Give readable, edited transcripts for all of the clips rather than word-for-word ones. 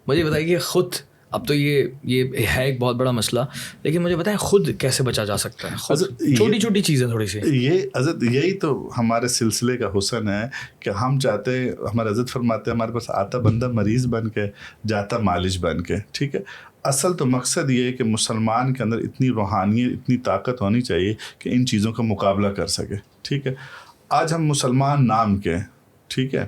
مجھے بتائیے کہ خود اب تو یہ ہے ایک بہت بڑا مسئلہ، لیکن مجھے بتائیں خود کیسے بچا جا سکتا ہے؟ خود چھوٹی چھوٹی چیزیں تھوڑی سی. یہ حضرت یہی تو ہمارے سلسلے کا حسن ہے کہ ہم چاہتے ہیں، ہمارے حضرت فرماتے ہیں ہمارے پاس آتا بندہ مریض بن کے جاتا مالج بن کے. ٹھیک ہے، اصل تو مقصد یہ ہے کہ مسلمان کے اندر اتنی روحانیت، اتنی طاقت ہونی چاہیے کہ ان چیزوں کا مقابلہ کر سکے. ٹھیک ہے، آج ہم مسلمان نام کے، ٹھیک ہے،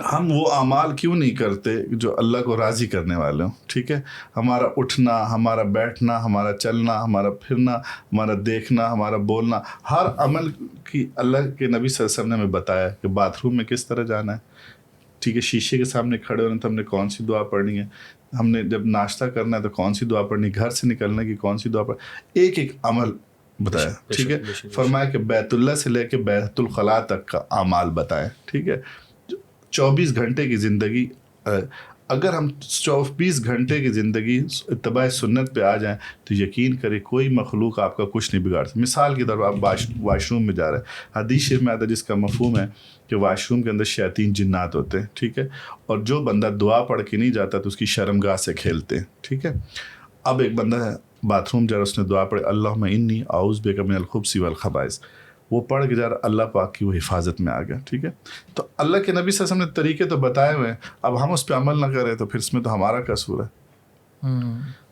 ہم وہ اعمال کیوں نہیں کرتے جو اللہ کو راضی کرنے والے ہوں؟ ٹھیک ہے، ہمارا اٹھنا، ہمارا بیٹھنا، ہمارا چلنا، ہمارا پھرنا، ہمارا دیکھنا، ہمارا بولنا، ہر عمل کی اللہ کے نبی صلی اللہ علیہ وسلم نے ہمیں بتایا کہ باتھ روم میں کس طرح جانا ہے. ٹھیک ہے، شیشے کے سامنے کھڑے ہونے تو ہم نے کون سی دعا پڑھنی ہے، ہم نے جب ناشتہ کرنا ہے تو کون سی دعا پڑھنی ہے، گھر سے نکلنے کی کون سی دعا پڑھنی، ایک ایک عمل بتایا. ٹھیک ہے، فرمایا کہ بیت اللہ سے لے کے بیت الخلاء تک کا اعمال بتائیں. ٹھیک ہے، 24 گھنٹے کی زندگی، اگر ہم 24 گھنٹے کی زندگی اتباع سنت پہ آ جائیں تو یقین کریں کوئی مخلوق آپ کا کچھ نہیں بگاڑ سکتا. مثال کے طور پر آپ واش روم میں جا رہے ہیں، حدیث شریف میں آتا ہے جس کا مفہوم ہے کہ واش روم کے اندر شیاطین جنات ہوتے ہیں. ٹھیک ہے، اور جو بندہ دعا پڑھ کے نہیں جاتا تو اس کی شرمگاہ سے کھیلتے ہیں. ٹھیک ہے، اب ایک بندہ ہے باتھ روم جا رہا، اس نے دعا پڑھی اللہم انی اعوذ بک من الخبث والخبائث، وہ پڑھ کے جا رہا، اللہ پاک کی وہ حفاظت میں آ گیا. ٹھیک ہے، تو اللہ کے نبی صلی اللہ علیہ وسلم نے طریقے تو بتائے ہوئے ہیں، اب ہم اس پہ عمل نہ کریں تو پھر اس میں تو ہمارا قصور ہے.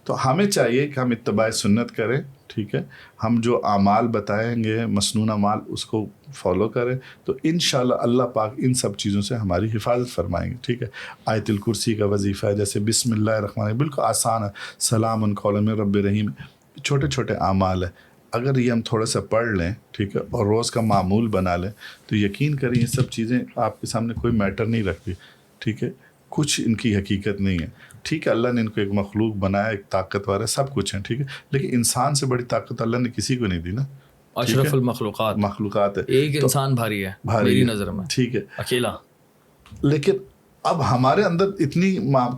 تو ہمیں چاہیے کہ ہم اتباع سنت کریں. ٹھیک ہے، ہم جو اعمال بتائیں گے مسنون اعمال اس کو فالو کریں تو انشاءاللہ اللہ پاک ان سب چیزوں سے ہماری حفاظت فرمائیں گے. ٹھیک ہے، آیت الکرسی کا وظیفہ ہے، جیسے بسم اللہ الرحمن الرحیم، بالکل آسان ہے، سلام قولا من رب رحیم، چھوٹے چھوٹے اعمال ہیں. اگر یہ ہم تھوڑا سا پڑھ لیں، ٹھیک ہے، اور روز کا معمول بنا لیں تو یقین کریں یہ سب چیزیں آپ کے سامنے کوئی میٹر نہیں رکھتی. ٹھیک ہے، کچھ ان کی حقیقت نہیں ہے. ٹھیک ہے، اللہ نے ان کو ایک مخلوق بنایا، ایک طاقتور ہے، سب کچھ ہے. ٹھیک ہے، لیکن انسان سے بڑی طاقت اللہ نے کسی کو نہیں دی نا. اشرف المخلوقات ہے، ایک انسان بھاری ہے میری نظر میں. ٹھیک ہے، اکیلا. لیکن اب ہمارے اندر اتنی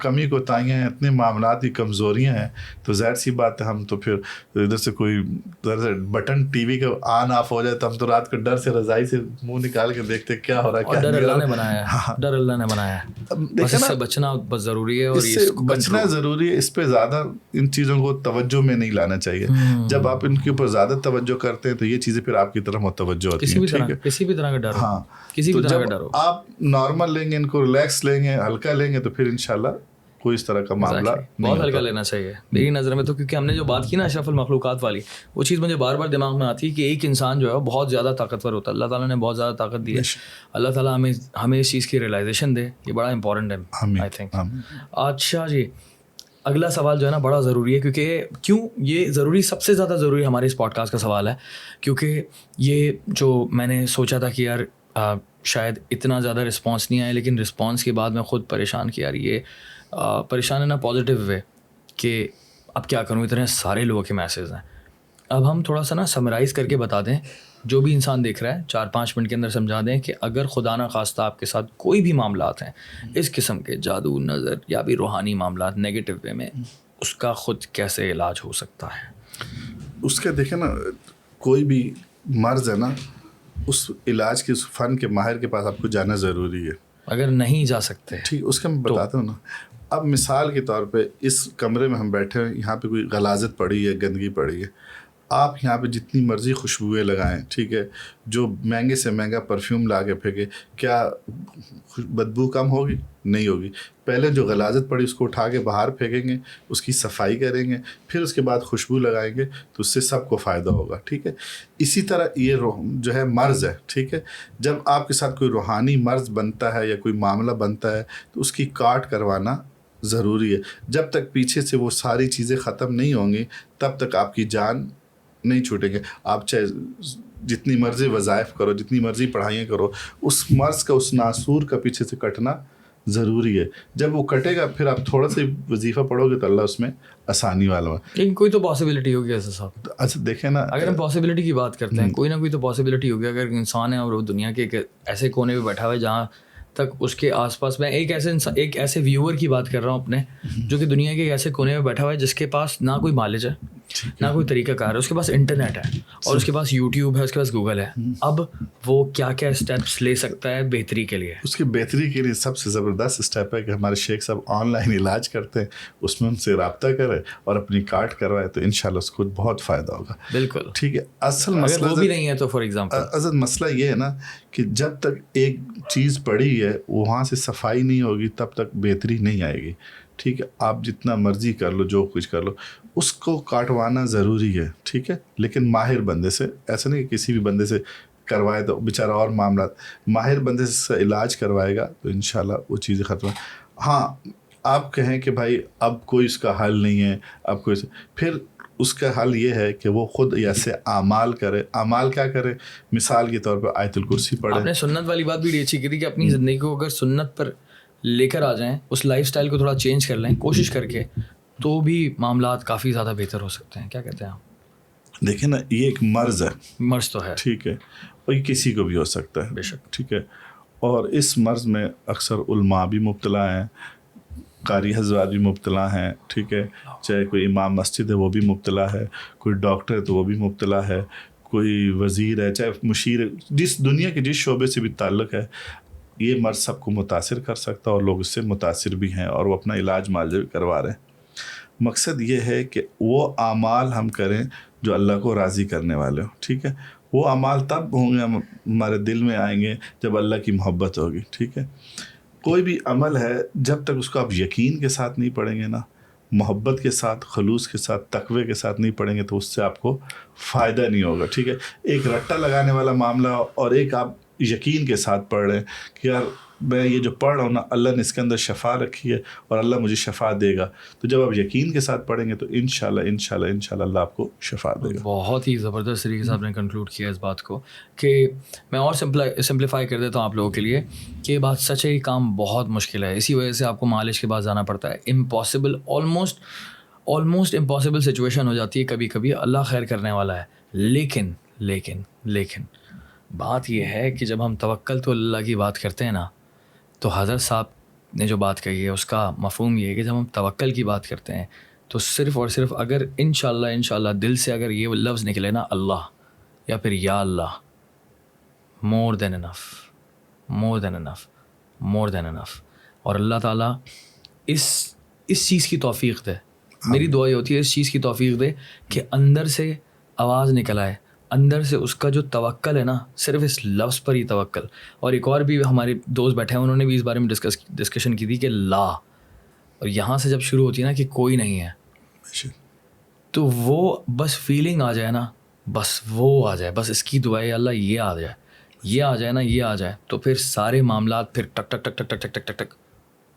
کمی کوتاہیاں ہیں، اتنے معاملات کی کمزوریاں ہیں، تو ظاہر سی بات ہے ہم تو پھر ادھر سے کوئی بٹن ٹی وی کا آن آف ہو جائے تو ہم تو رات کو ڈر سے رضائی سے منہ نکال کے دیکھتے کیا ہو رہا ہے. ڈر اللہ نے بنایا ہے، ڈر اللہ نے بنایا ہے، بس اس سے بچنا بس ضروری ہے، اور اس سے بچنا ضروری ہے. اس پہ زیادہ ان چیزوں کو توجہ میں نہیں لانا چاہیے. جب آپ ان کے اوپر زیادہ توجہ کرتے ہیں تو یہ چیزیں پھر آپ کی طرف متوجہ ہوتی ہیں. کسی بھی طرح کا ڈر، ہاں، کسی بھی طرح کا ڈر ہو، آپ نارمل لیں گے، ان کو ریلیکس لیں گے، ہلکا لیں گے تو پھر انشاءاللہ کوئی اس طرح کا معاملہ بہت ہلکا لینا چاہیے میری نظر میں. تو کیونکہ ہم نے جو بات کی نا اشرف المخلوقات والی، وہ چیز مجھے بار بار دماغ میں آتی ہے کہ ایک انسان جو ہے بہت زیادہ طاقتور ہوتا ہے، اللہ تعالیٰ نے بہت زیادہ طاقت دی ہے. اللہ تعالیٰ ہمیں اس چیز کی ریئلائزیشن دے، یہ بڑا امپورٹنٹ ہے آئی تھنک. اچھا جی، اگلا سوال جو ہے نا بڑا ضروری ہے، کیونکہ کیوں یہ ضروری، سب سے زیادہ ضروری ہمارے اس پوڈ کاسٹ کا سوال ہے، کیونکہ یہ جو میں نے سوچا تھا کہ یار شاید اتنا زیادہ رسپانس نہیں آیا، لیکن رسپانس کے بعد میں خود پریشان کہ یار یہ پریشان ہے نا پازیٹیو وے، کہ اب کیا کروں، اتنے سارے لوگوں کے میسیج ہیں. اب ہم تھوڑا سا نا سمرائز کر کے بتا دیں، جو بھی انسان دیکھ رہا ہے 4-5 منٹ کے اندر سمجھا دیں کہ اگر خدا نہ خواستہ آپ کے ساتھ کوئی بھی معاملات ہیں اس قسم کے، جادو، نظر یا بھی روحانی معاملات نیگیٹو وے میں، اس کا خود کیسے علاج ہو سکتا ہے؟ اس کا دیکھیں نا، کوئی بھی مرض ہے نا، اس علاج کے اس فن کے ماہر کے پاس آپ کو جانا ضروری ہے. اگر نہیں جا سکتے، ٹھیک، اس کا میں بتاتا ہوں نا. اب مثال کے طور پہ اس کمرے میں ہم بیٹھے ہیں، یہاں پہ کوئی غلاظت پڑی ہے، گندگی پڑی ہے، آپ یہاں پہ جتنی مرضی خوشبوئیں لگائیں، ٹھیک ہے، جو مہنگے سے مہنگا پرفیوم لا کے پھینکے، کیا بدبو کم ہوگی؟ نہیں ہوگی. پہلے جو غلاظت پڑی اس کو اٹھا کے باہر پھینکیں گے، اس کی صفائی کریں گے، پھر اس کے بعد خوشبو لگائیں گے تو اس سے سب کو فائدہ ہوگا. ٹھیک ہے، اسی طرح یہ جو ہے مرض ہے. ٹھیک ہے، جب آپ کے ساتھ کوئی روحانی مرض بنتا ہے یا کوئی معاملہ بنتا ہے تو اس کی کاٹ کروانا ضروری ہے. جب تک پیچھے سے وہ ساری چیزیں ختم نہیں ہوں گی تب تک آپ کی جان نہیں چھوٹیں گے. آپ چاہے جتنی مرضی وظائف کرو، جتنی مرضی پڑھائیاں کرو، اس مرض کا، اس ناسور کا پیچھے سے کٹنا ضروری ہے. جب وہ کٹے گا پھر آپ تھوڑا سا وظیفہ پڑھو گے تو اللہ اس میں آسانی والا ہے. لیکن کوئی تو پاسبلٹی ہوگی ایسا صاحب. اچھا دیکھیں نا، اگر ہم پاسبلٹی کی بات کرتے ہیں، کوئی نہ کوئی تو پاسبلٹی ہوگی. اگر انسان ہے اور وہ دنیا کے ایسے کونے پہ بیٹھا ہوا ہے جہاں تک اس کے آس پاس، میں ایک ایسے ویور کی بات کر رہا ہوں اپنے، جو کہ دنیا کے ایک ایسے کونے میں بیٹھا ہوا ہے جس کے پاس نہ کوئی مالج ہے، نہ کوئی طریقہ کار ہے. اس کے پاس انٹرنیٹ ہے اور اس کے پاس یوٹیوب ہے, اس کے پاس گوگل ہے. اب وہ کیا کیا اسٹیپس لے سکتا ہے بہتری کے لیے؟ اس کی بہتری کے لیے سب سے زبردست اسٹیپ ہے کہ ہمارے شیخ صاحب آن لائن علاج کرتے ہیں, اس میں ان سے رابطہ کرے اور اپنی کارڈ کروائے, تو انشاءاللہ اس کو بہت فائدہ ہوگا. بالکل ٹھیک ہے. اصل اگر مسئلہ وہ بھی نہیں ہے تو فار ایگزامپل مسئلہ یہ ہے نا کہ جب تک ایک چیز پڑی ہے وہاں سے صفائی نہیں ہوگی تب تک بہتری نہیں آئے گی. ٹھیک ہے. آپ جتنا مرضی کر لو, جو کچھ کر لو, اس کو کاٹوانا ضروری ہے. ٹھیک ہے. لیکن ماہر بندے سے, ایسا نہیں کہ کسی بھی بندے سے کروائے تو بیچارہ اور معاملات, ماہر بندے سے علاج کروائے گا تو انشاءاللہ وہ چیزیں ختم. ہاں آپ کہیں کہ بھائی اب کوئی اس کا حل نہیں ہے, اب کوئی, پھر اس کا حل یہ ہے کہ وہ خود ایسے اعمال کرے. اعمال کیا کرے؟ مثال کے طور پہ آیت الکرسی پڑھے. آپ نے سنت والی بات بھی اچھی کی تھی کہ اپنی زندگی کو اگر سنت پر لے کر آ جائیں, اس لائف سٹائل کو تھوڑا چینج کر لیں کوشش کر کے, تو بھی معاملات کافی زیادہ بہتر ہو سکتے ہیں. کیا کہتے ہیں آپ؟ دیکھیں نا, یہ ایک مرض ہے. مرض تو ہے. ٹھیک ہے. اور یہ کسی کو بھی ہو سکتا ہے. بے شک. ٹھیک ہے. اور اس مرض میں اکثر علماء بھی مبتلا ہیں, قاری حضرات بھی مبتلا ہیں. ٹھیک ہے. چاہے کوئی امام مسجد ہے وہ بھی مبتلا ہے, کوئی ڈاکٹر ہے تو وہ بھی مبتلا ہے, کوئی وزیر ہے, چاہے مشیر ہے, جس دنیا کے جس شعبے سے بھی تعلق ہے, یہ مرض سب کو متاثر کر سکتا ہے اور لوگ اس سے متاثر بھی ہیں اور وہ اپنا علاج معالجہ بھی کروا رہے ہیں. مقصد یہ ہے کہ وہ اعمال ہم کریں جو اللہ کو راضی کرنے والے ہوں. ٹھیک ہے. وہ اعمال تب ہوں گے, ہمارے دل میں آئیں گے جب اللہ کی محبت ہوگی. ٹھیک ہے. کوئی بھی عمل ہے جب تک اس کو آپ یقین کے ساتھ نہیں پڑھیں گے نا, محبت کے ساتھ, خلوص کے ساتھ, تقوی کے ساتھ نہیں پڑھیں گے تو اس سے آپ کو فائدہ نہیں ہوگا. ٹھیک ہے. ایک رٹا لگانے والا معاملہ اور ایک آپ یقین کے ساتھ پڑھ رہے ہیں کہ یار میں یہ جو پڑھ رہا ہوں نا, اللہ نے اس کے اندر شفا رکھی ہے اور اللہ مجھے شفا دے گا, تو جب آپ یقین کے ساتھ پڑھیں گے تو انشاءاللہ اللہ آپ کو شفا دے گا. بہت ہی زبردست طریقے سے آپ نے کنکلوڈ کیا اس بات کو, کہ میں اور سمپلیفائی کر دیتا ہوں آپ لوگوں کے لیے کہ یہ بات سچ ہے, یہ کام بہت مشکل ہے, اسی وجہ سے آپ کو معالج کے پاس جانا پڑتا ہے. امپاسبل, آلموسٹ امپاسبل سچویشن ہو جاتی ہے کبھی کبھی. اللہ خیر کرنے والا ہے. لیکن بات یہ ہے کہ جب ہم توکل تو اللہ کی بات کرتے ہیں نا, تو حضرت صاحب نے جو بات کہی ہے اس کا مفہوم یہ ہے کہ جب ہم توکل کی بات کرتے ہیں تو صرف اور صرف اگر انشاءاللہ دل سے اگر یہ لفظ نکلے نا, اللہ یا پھر یا اللہ, مور دین انف. اور اللہ تعالیٰ اس چیز کی توفیق دے. میری دعا یہ ہوتی ہے اس چیز کی توفیق دے کہ اندر سے آواز نکل آئے, اندر سے اس کا جو توکل ہے نا, صرف اس لفظ پر ہی توکل. اور ایک اور بھی ہمارے دوست بیٹھے ہیں, انہوں نے بھی اس بارے میں ڈسکشن کی تھی کہ لا, اور یہاں سے جب شروع ہوتی ہے نا کہ کوئی نہیں ہے, تو وہ بس فیلنگ آ جائے نا, بس وہ آ جائے, بس اس کی دعائیں اللہ یہ آ جائے نا, یہ آ جائے, تو پھر سارے معاملات پھر ٹک ٹک ٹک ٹک ٹک ٹک ٹک ٹک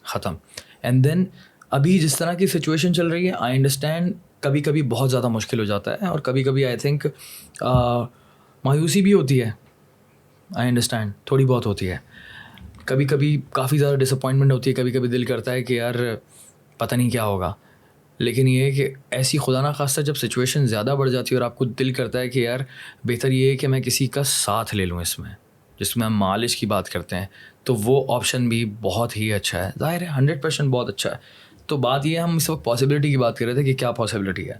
ختم. اینڈ دین ابھی جس طرح کی سچویشن چل رہی ہے, آئی انڈرسٹینڈ کبھی کبھی بہت زیادہ مشکل ہو جاتا ہے, اور کبھی کبھی آئی تھنک مایوسی بھی ہوتی ہے. آئی انڈرسٹینڈ تھوڑی بہت ہوتی ہے, کبھی کبھی کافی زیادہ ڈس اپوائنٹمنٹ ہوتی ہے, کبھی کبھی دل کرتا ہے کہ یار پتہ نہیں کیا ہوگا. لیکن یہ ہے کہ ایسی خدا نہ خواستہ جب سچویشن زیادہ بڑھ جاتی ہے اور آپ کو دل کرتا ہے کہ یار بہتر یہ ہے کہ میں کسی کا ساتھ لے لوں اس میں, جس میں ہم معالج کی بات کرتے ہیں, تو وہ آپشن بھی بہت ہی اچھا ہے. ظاہر ہے 100% بہت اچھا ہے. تو بات یہ ہے, ہم اس وقت پاسبلٹی کی بات کر رہے تھے کہ کیا پاسبلٹی ہے.